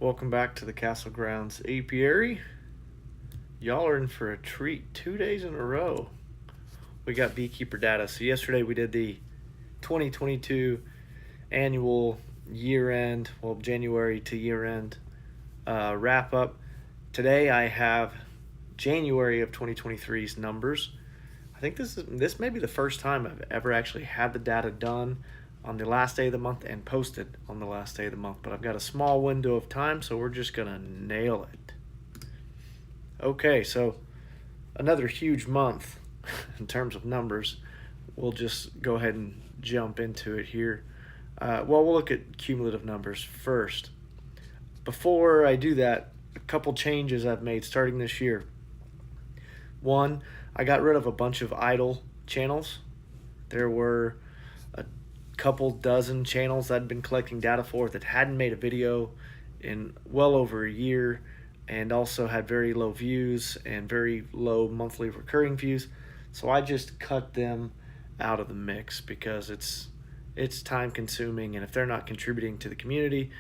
Welcome back to the Castle Grounds Apiary. Y'all are in for a treat 2 days in a row. We got beekeeper data. So yesterday we did the 2022 annual year-end, well, January to year-end wrap-up. Today I have January of 2023's numbers. I think this may be the first time I've ever actually had the data done on the last day of the month and posted on the last day of the month, but I've got a small window of time, so we're just gonna nail it. Okay, so another huge month in terms of numbers. We'll just go ahead and jump into it here. We'll look at cumulative numbers first. Before I do that, a couple changes I've made starting this year. One, I got rid of a bunch of idle channels. There were a couple dozen channels I'd been collecting data for that hadn't made a video in well over a year and also had very low views and very low monthly recurring views. So I just cut them out of the mix because it's time consuming, and if they're not contributing to the community,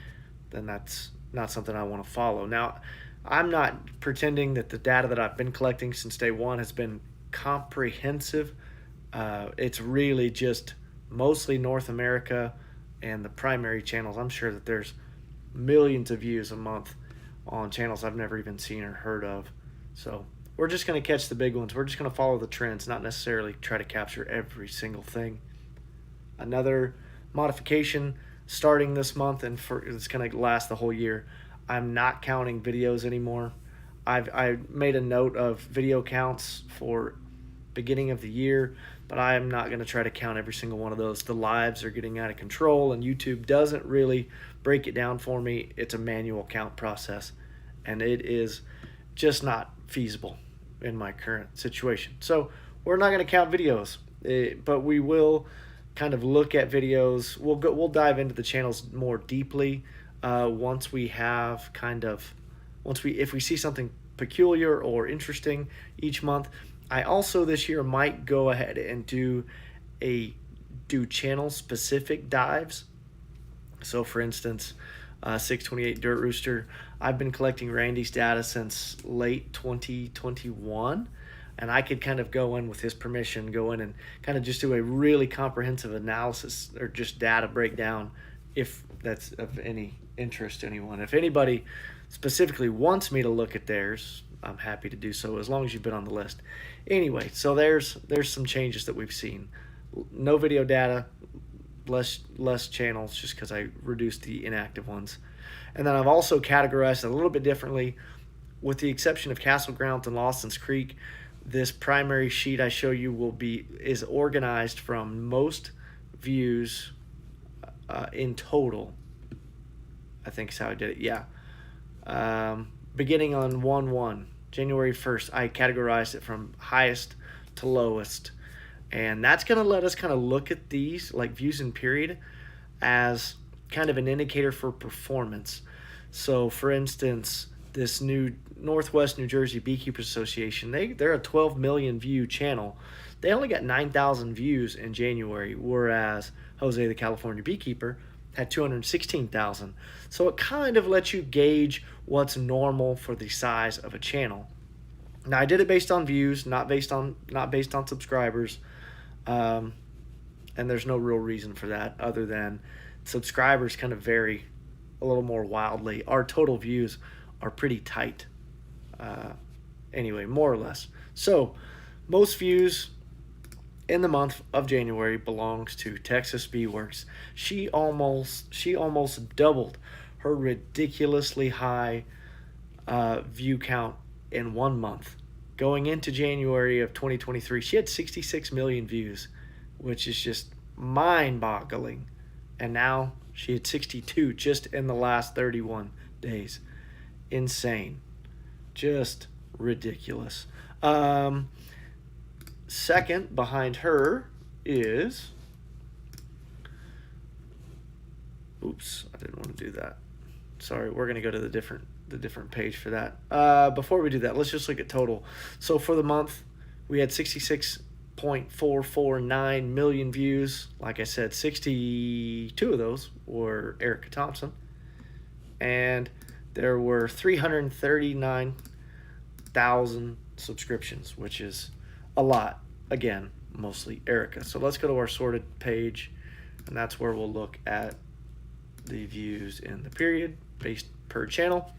then that's not something I want to follow. Now, I'm not pretending that the data that I've been collecting since day one has been comprehensive. It's really just mostly North America and the primary channels. I'm sure that there's millions of views a month on channels I've never even seen or heard of. So we're just going to catch the big ones. We're just going to follow the trends, not necessarily try to capture every single thing. Another modification starting this month, and it's going to last the whole year. I'm not counting videos anymore. I made a note of video counts for beginning of the year, but I am not going to try to count every single one of those. The lives are getting out of control, and YouTube doesn't really break it down for me. It's a manual count process, and it is just not feasible in my current situation. So we're not going to count videos, but we will kind of look at videos. We'll dive into the channels more deeply once we have if we see something peculiar or interesting each month. I also this year might go ahead and do channel specific dives. So for instance, 628 Dirt Rooster, I've been collecting Randy's data since late 2021, and I could kind of go in with his permission, go in and kind of just do a really comprehensive analysis or just data breakdown if that's of any interest to anyone. If anybody specifically wants me to look at theirs, I'm happy to do so as long as you've been on the list. Anyway, so there's some changes that we've seen. No video data, less channels just because I reduced the inactive ones. And then I've also categorized it a little bit differently. With the exception of Castle Grounds and Lawson's Creek, this primary sheet I show you is organized from most views in total. I think is how I did it. Yeah. Beginning on 1/1, January 1st, I categorized it from highest to lowest. And that's going to let us kind of look at these, like views in period, as kind of an indicator for performance. So, for instance, this new Northwest New Jersey Beekeepers Association, they're a 12 million view channel. They only got 9,000 views in January, whereas Jose the California Beekeeper had 216,000. So it kind of lets you gauge what's normal for the size of a channel. Now I did it based on views, not based on subscribers, and there's no real reason for that other than subscribers kind of vary a little more wildly. Our total views are pretty tight, anyway, more or less. So most views in the month of January belongs to Texas Bee Works. She almost doubled her ridiculously high view count in 1 month. Going into January of 2023, she had 66 million views, which is just mind-boggling. And now she had 62 just in the last 31 days. Insane. Just ridiculous. Second behind her is, oops, I didn't want to do that. Sorry, we're going to go to the different page for that. Before we do that, let's just look at total. So for the month, we had 66.449 million views. Like I said, 62 of those were Erica Thompson. And there were 339,000 subscriptions, which is a lot. Again, mostly Erica. So let's go to our sorted page, and that's where we'll look at the views in the period based per channel.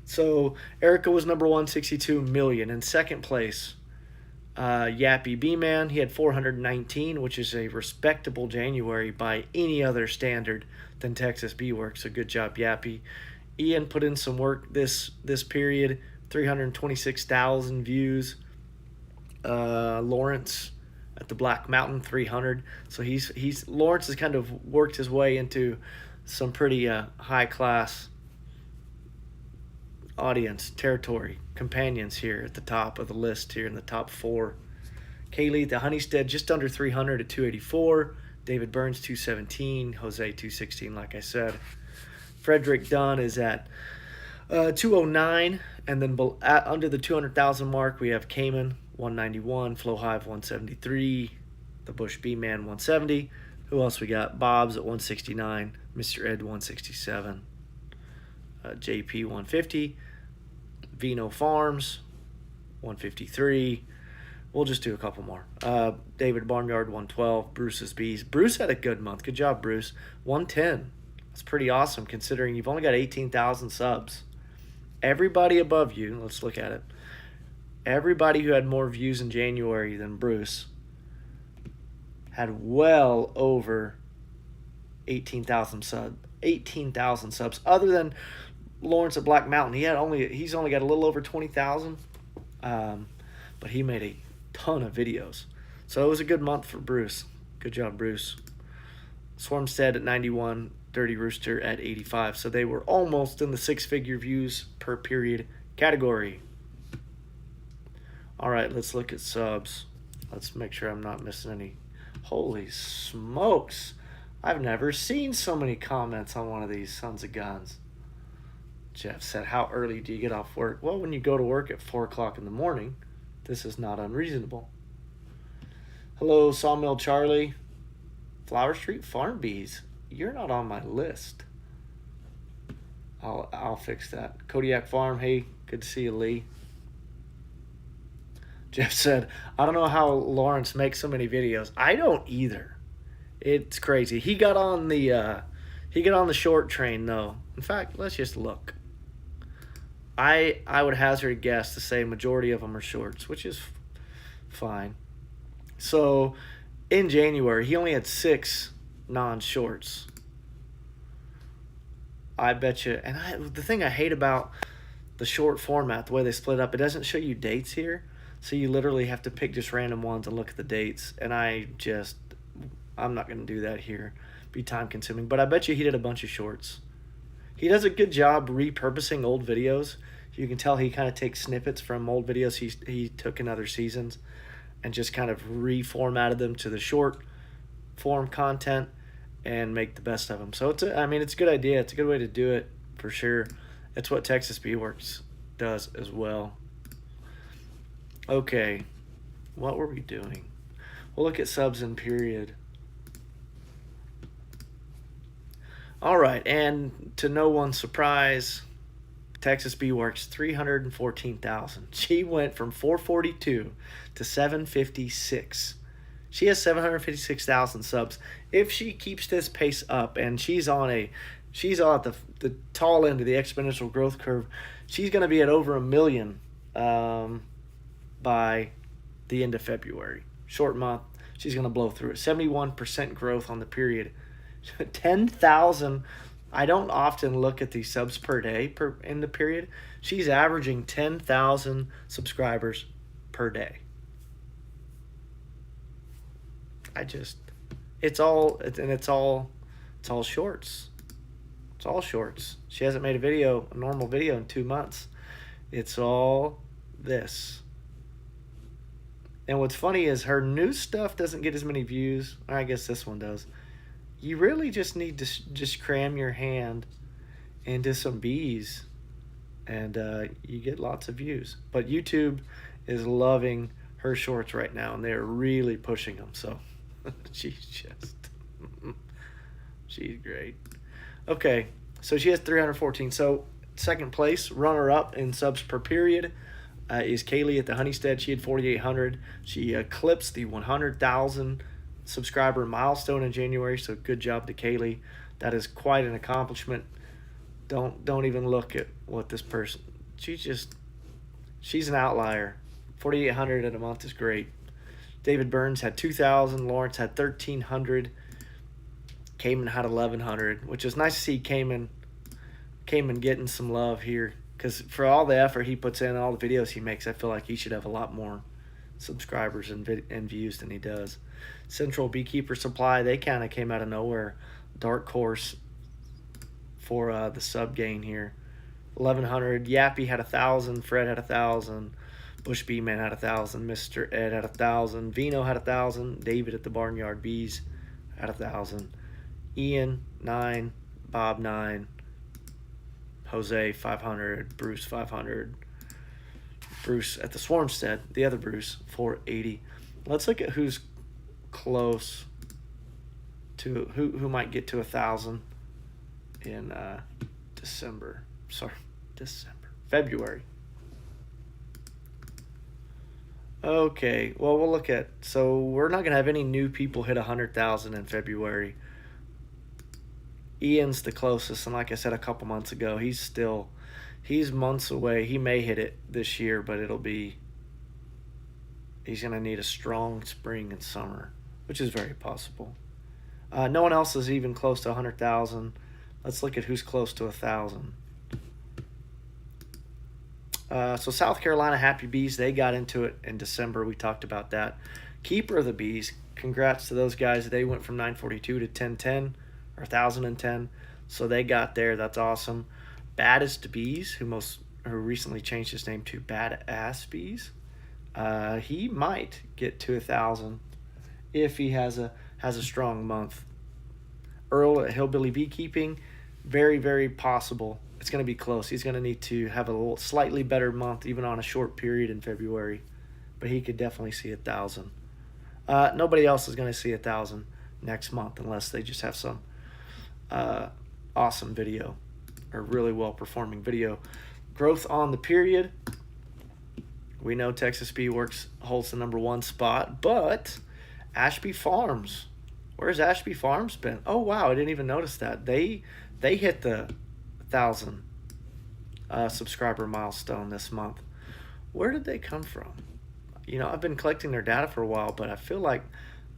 So Erica was number one, 62 million. In second place, Yappy B-Man, he had 419, which is a respectable January by any other standard than Texas B-Works. So good job, Yappy. Ian put in some work this period, 326,000 views. Lawrence at the Black Mountain, 300. So Lawrence has kind of worked his way into some pretty high class audience territory, companions here at the top of the list here in the top 4. Kaylee at the Honeystead just under 300 at 284. David Burns 217. Jose 216, like I said. Frederick Dunn is at 209, and then under the 200,000 mark we have Cayman 191, Flowhive 173, the Bush B-Man 170. Who else we got? Bob's at 169, Mr. Ed 167, JP 150, Vino Farms 153. We'll just do a couple more. David Barnyard 112, Bruce's Bees. Bruce had a good month. Good job, Bruce. 110. That's pretty awesome considering you've only got 18,000 subs. Everybody above you, let's look at it. Everybody who had more views in January than Bruce had well over 18,000 subs. Other than Lawrence at Black Mountain, he's only got a little over 20,000, but he made a ton of videos. So it was a good month for Bruce. Good job, Bruce. Swarmstead at 91, Dirty Rooster at 85. So they were almost in the 6-figure views per period category. All right, let's look at subs. Let's make sure I'm not missing any. Holy smokes. I've never seen so many comments on one of these sons of guns. Jeff said, how early do you get off work? Well, when you go to work at 4 o'clock in the morning, this is not unreasonable. Hello, Sawmill Charlie. Flower Street Farm Bees. You're not on my list. I'll fix that. Kodiak Farm. Hey, good to see you, Lee. Jeff said, I don't know how Lawrence makes so many videos. I don't either. It's crazy. He got on the short train though. In fact, let's just look. I would hazard a guess to say majority of them are shorts, which is fine. So in January, he only had 6 non-shorts. I bet you. And the thing I hate about the short format, the way they split up, it doesn't show you dates here. So you literally have to pick just random ones and look at the dates. And I'm not going to do that here. Be time consuming. But I bet you he did a bunch of shorts. He does a good job repurposing old videos. You can tell he kind of takes snippets from old videos he took in other seasons and just kind of reformatted them to the short form content and make the best of them. So it's a good idea. It's a good way to do it for sure. It's what Texas B-Works does as well. Okay, what were we doing? We'll look at subs in period. All right, and to no one's surprise, Texas B-Works 314,000. She went from 442 to 756. She has 756,000 subs. If she keeps this pace up, and she's on the tall end of the exponential growth curve, she's going to be at over 1 million by the end of February. Short month, she's going to blow through it. 71% growth on the period. 10,000. I don't often look at the subs per day in the period. She's averaging 10,000 subscribers per day. It's all shorts. It's all shorts. She hasn't made a normal video in 2 months. It's all this. And what's funny is her new stuff doesn't get as many views. Or I guess this one does. You really just need to just cram your hand into some bees, and you get lots of views. But YouTube is loving her shorts right now, and they're really pushing them. So she's great. Okay, so she has 314. So second place, runner-up in subs per period, is Kaylee at the Honeystead. She had 4,800. She eclipsed the 100,000 subscriber milestone in January, so good job to Kaylee. That is quite an accomplishment. Don't even look at what this person. She's an outlier. 4,800 in a month is great. David Burns had 2,000. Lawrence had 1,300. Cayman had 1,100, which is nice to see Cayman getting some love here, because for all the effort he puts in, all the videos he makes, I feel like he should have a lot more subscribers and views than he does. Central Beekeeper Supply, they kind of came out of nowhere. Dark horse for the sub gain here. 1,100. Yappy had 1,000. Fred had 1,000. Bush Bee Man had 1,000. Mr. Ed had 1,000. Vino had 1,000. David at the Barnyard Bees had 1,000. Ian 9. Bob 9. Jose 500. Bruce 500. Bruce at the Swarmstead, the other Bruce, 480. Let's look at who's close to who might get to 1,000 in February. Okay, well, we'll look at, so we're not going to have any new people hit 100,000 in February. Ian's the closest, and like I said a couple months ago, he's months away. He may hit it this year, but he's going to need a strong spring and summer, which is very possible. No one else is even close to 100,000. Let's look at who's close to 1,000. So South Carolina Happy Bees, they got into it in December. We talked about that. Keeper of the Bees, congrats to those guys. They went from 942 to 1010 or 1,010. So they got there. That's awesome. Baddest Bees, who recently changed his name to Badass Bees, he might get to 1,000 if he has a strong month. Earl at Hillbilly Beekeeping, very, very possible. It's going to be close. He's going to need to have a slightly better month, even on a short period in February. But he could definitely see 1,000. Nobody else is going to see 1,000 next month unless they just have some awesome video or really well-performing video. Growth on the period. We know Texas Bee Works holds the #1 spot, but Ashby Farms. Where's Ashby Farms been? Oh, wow, I didn't even notice that. They hit the 1,000 subscriber milestone this month. Where did they come from? You know, I've been collecting their data for a while, but I feel like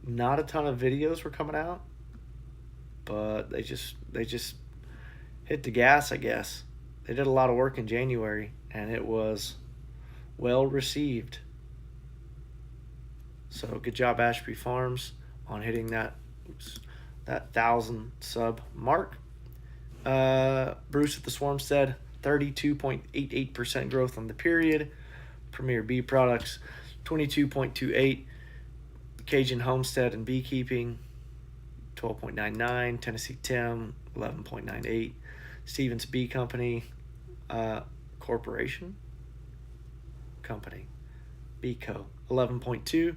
not a ton of videos were coming out. But they just hit the gas, I guess. They did a lot of work in January, and it was well received. So good job, Ashby Farms, on hitting that 1,000 sub mark. Bruce at the Swarmstead, 32.88% growth on the period. Premier Bee Products, 22.28. Cajun Homestead and Beekeeping, 12.99. Tennessee Tim, 11.98. Stevens Bee Company, Corporation Company, Beeco, 11.2.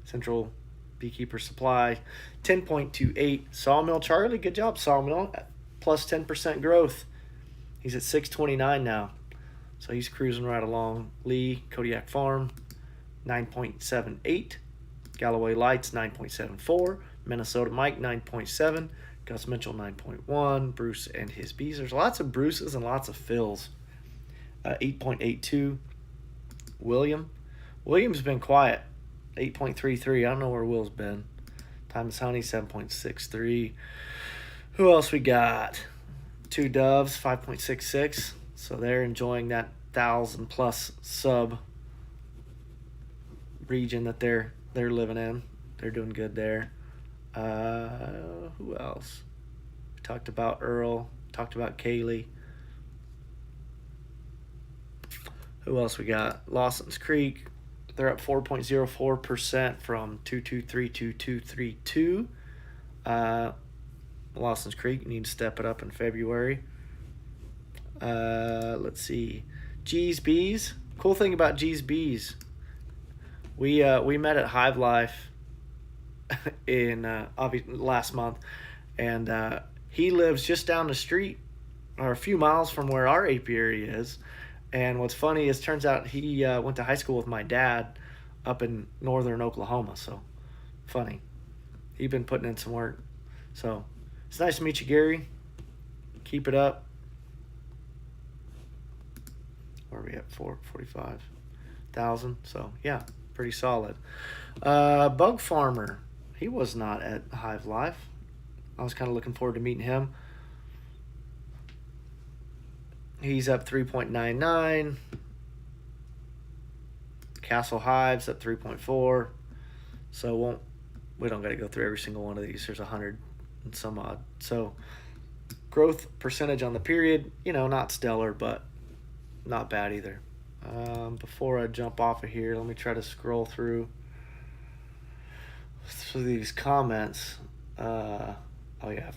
Central Beekeeper Supply, 10.28. Sawmill Charlie, good job, Sawmill, plus 10% growth. He's at 629 now, so he's cruising right along. Lee, Kodiak Farm, 9.78. Galloway Lights, 9.74. Minnesota Mike, 9.7. Gus Mitchell, 9.1. Bruce and his bees. There's lots of Bruces and lots of Phils. 8.82. William's been quiet. 8.33. I don't know where Will's been. Thomas Honey, 7.63. Who else we got? Two Doves, 5.66. So they're enjoying that 1,000 plus sub region that they're living in. They're doing good there. Who else? We talked about Earl. Talked about Kaylee. Who else we got? Lawson's Creek. They're up 4.04% from 223 to 232. Lawson's Creek, you need to step it up in February. Let's see. G's Bees. Cool thing about G's Bees, we met at Hive Life in last month, and he lives just down the street or a few miles from where our apiary is. And what's funny is, turns out he went to high school with my dad up in northern Oklahoma. So funny. He's been putting in some work. So it's nice to meet you, Gary. Keep it up. Where are we at? 445,000. So yeah, pretty solid. Bug Farmer. He was not at Hive Life. I was kind of looking forward to meeting him. He's up 3.99. Castle Hives up 3.4. So we don't got to go through every single one of these. There's 100 and some odd. So growth percentage on the period, not stellar, but not bad either. Before I jump off of here, let me try to scroll through these comments. Oh yeah,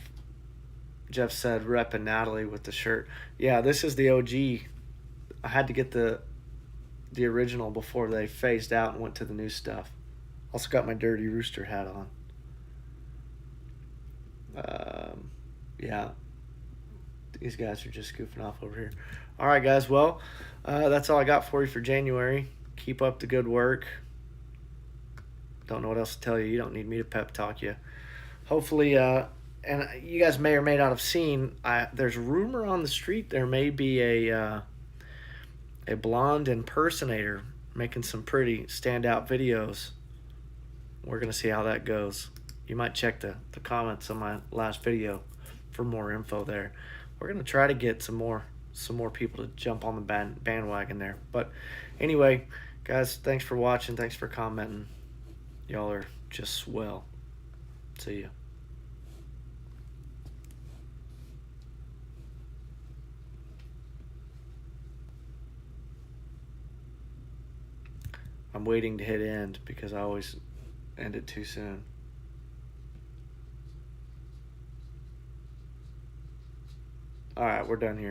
Jeff said repping Natalie with the shirt. Yeah, this is the OG. I had to get the original before they phased out and went to the new stuff. Also got my Dirty Rooster hat on. Yeah, these guys are just goofing off over here. All right, guys. Well, that's all I got for you for January. Keep up the good work. Don't know what else to tell you. You don't need me to pep talk you. Hopefully, and you guys may or may not have seen, there's rumor on the street there may be a blonde impersonator making some pretty standout videos. We're going to see how that goes. You might check the comments on my last video for more info there. We're going to try to get some more people to jump on the bandwagon there. But anyway, guys, thanks for watching. Thanks for commenting. Y'all are just swell. See ya. I'm waiting to hit end because I always end it too soon. All right, we're done here.